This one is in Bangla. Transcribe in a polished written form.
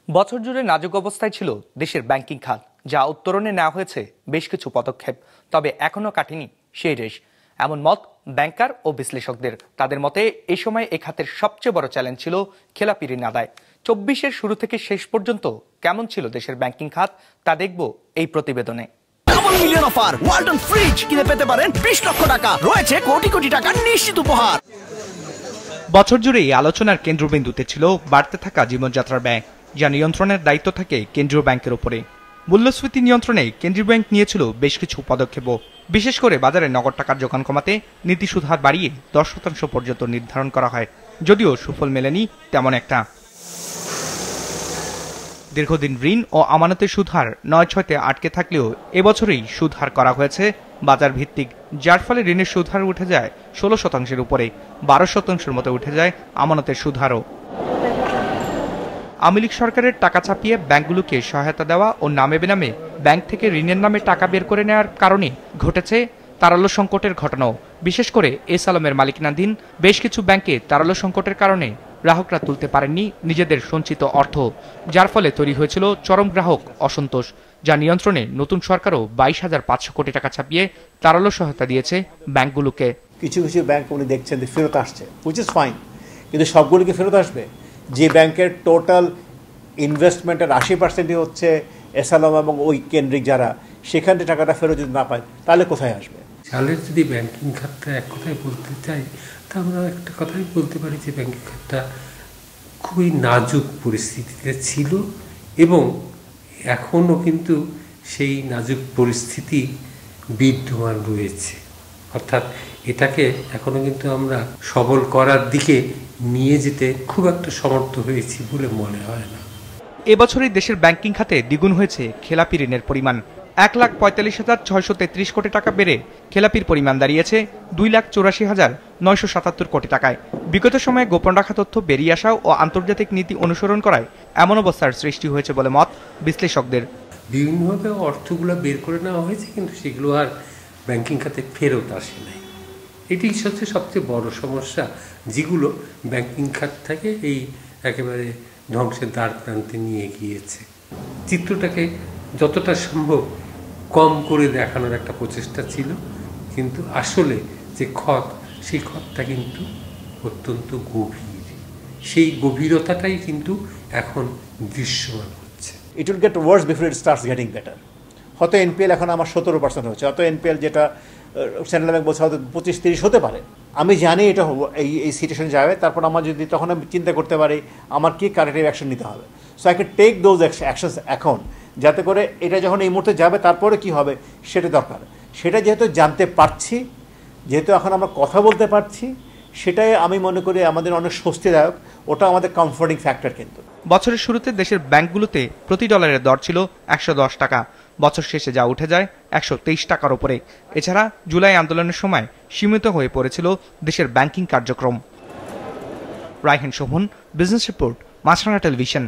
বছর জুড়ে নাজুক অবস্থায় ছিল দেশের ব্যাংকিং খাত, যা উত্তরণে নেওয়া হয়েছে বেশ কিছু পদক্ষেপ, তবে এখনো কাটেনি সেই রেশ। এমন মত ব্যাংকার ও বিশ্লেষকদের। তাদের মতে এই সময় এই খাতের সবচেয়ে বড় চ্যালেঞ্জ ছিল খেলাপি ঋণ আদায়। ২৪-এর শুরু থেকে শেষ পর্যন্ত কেমন ছিল দেশের ব্যাংকিং খাত তা দেখব এই প্রতিবেদনে। Double million offer, Walton fridge কিনে পেতে পারেন ২০ লক্ষ টাকা, রয়েছে কোটি কোটি টাকার নিশ্চিত উপহার। বছর জুড়ে এই আলোচনার কেন্দ্রবিন্দুতে ছিল বাড়তে থাকা জীবনযাত্রার ব্যয়, যা নিয়ন্ত্রণের দায়িত্ব থাকে কেন্দ্রীয় ব্যাংকের উপরে। মূল্যস্ফীতি নিয়ন্ত্রণে কেন্দ্রীয় ব্যাংক নিয়েছিল বেশ কিছু পদক্ষেপও। বিশেষ করে বাজারে নগদ টাকার যোগান কমাতে নীতি সুদ হার বাড়িয়ে ১০% পর্যন্ত নির্ধারণ করা হয়, যদিও সুফল মেলেনি তেমন একটা। দীর্ঘদিন ঋণ ও আমানতের সুদ হার ৯-৬-তে আটকে থাকলেও এবছরেই সুদ হার করা হয়েছে বাজার ভিত্তিক, যার ফলে ঋণের সুদ হার উঠে যায় ১৬%-এর উপরে, ১২%-এর মতো উঠে যায় আমানতের সুদ হারও। আওয়ামী লীগ সরকারের টাকা ছাপিয়ে ব্যাংকগুলোকে সহায়তা দেওয়া ও নামে বেনামে ব্যাংক থেকে ঋণের নামে টাকা বের করে নেওয়ার কারণে ঘটেছে তারল্য সংকটের ঘটনাও। বিশেষ করে এস আলমের মালিকানাধীন বেশ কিছু ব্যাংকে তারল্য সংকটের কারণে গ্রাহকরা তুলতে পারেননি নিজেদের সঞ্চিত অর্থ, যার ফলে তৈরি হয়েছিল চরম গ্রাহক অসন্তোষ, যা নিয়ন্ত্রণে নতুন সরকারও ২২,৫০০ কোটি টাকা ছাপিয়ে তারল্য সহায়তা দিয়েছে ব্যাংকগুলোকে। কিছু কিছু ব্যাংক উনি দেখছেন ফেরত আসছে, হুইচ ইজ ফাইন, কিন্তু সবগুলিকে ফেরত আসবে? যে ব্যাংকের টোটাল ইনভেস্টমেন্টের ৮০%ই হচ্ছে এস আলম এবং ওই কেন্দ্রিক যারা, সেখানে টাকাটা ফেরত যদি না পায় তাহলে কোথায় আসবে? সালের যদি ব্যাংকিং খাতটা এক কথায় বলতে চাই, তা আমরা একটা কথাই বলতে পারি যে ব্যাংকিং খাতটা খুবই নাজুক পরিস্থিতিতে ছিল এবং এখনও কিন্তু সেই নাজুক পরিস্থিতি বিদ্যমান রয়েছে। অর্থাৎ এটাকে এখনও কিন্তু আমরা সবল করার দিকে নিয়ে যেতে খুব একটা সমর্থ হয়েছি বলে মনে হয় না। এবছরই দেশের ব্যাংকিং খাতে দ্বিগুণ হয়েছে খেলাপি ঋণের পরিমাণ। ১,৪৫,৬৩৩ কোটি টাকা বেড়ে খেলাপির পরিমাণ দাঁড়িয়েছে ২,৮৪,৯৭৭ কোটি টাকায়। বিগত সময়ে গোপন রাখা তথ্য বেরিয়ে আসা ও আন্তর্জাতিক নীতি অনুসরণ করায় এমন অবস্থার সৃষ্টি হয়েছে বলে মত বিশ্লেষকদের। বিভিন্নভাবে অর্থগুলো বের করে নেওয়া হয়েছে, কিন্তু সেগুলো আর ব্যাংকিং খাতে ফেরত আসে নাই। এটি হচ্ছে সবচেয়ে বড় সমস্যা, যেগুলো ব্যাংকিং খাত থেকে এই একেবারে ধ্বংসের দ্বার প্রান্তে নিয়ে গিয়েছে। চিত্রটাকে যতটা সম্ভব কম করে দেখানোর একটা প্রচেষ্টা ছিল, কিন্তু আসলে যে ক্ষত, সেই ক্ষতটা কিন্তু অত্যন্ত গভীর। সেই গভীরতাটাই কিন্তু এখন দৃশ্যমান হচ্ছে। It will get worse before it starts getting better. হয়তো এনপিএল এখন আমার ১৭% হচ্ছে, হয়তো এনপিএল যেটা সেন্ট্রাল ব্যাংক বলছে হয়তো ২৫-৩০ হতে পারে। আমি জানি এটা এই সিচুয়েশন যাবে, তারপর আমার যদি তখন আমি চিন্তা করতে পারি আমার কি কারেক্টিভ অ্যাকশন নিতে হবে। So I can take those actions এখন, যাতে করে এটা যখন এই মুহূর্তে যাবে তারপরে কি হবে সেটা দরকার। সেটা যেহেতু জানতে পারছি, যেহেতু এখন আমরা কথা বলতে পারছি, সেটাই আমি মনে করি আমাদের অনেক স্বস্তিদায়ক, ওটা আমাদের কমফোর্টিং ফ্যাক্টর। কিন্তু বছরের শুরুতে দেশের ব্যাংকগুলোতে প্রতি ডলারের দর ছিল ১১০ টাকা, বছর শেষে যা উঠে যায় ১২৩ টাকার উপরে। এছাড়া জুলাই আন্দোলনের সময় সীমিত হয়ে পড়েছিল দেশের ব্যাংকিং কার্যক্রম। রায়হান শোভন, বিজনেস রিপোর্ট, মাছরাঙা টেলিভিশন।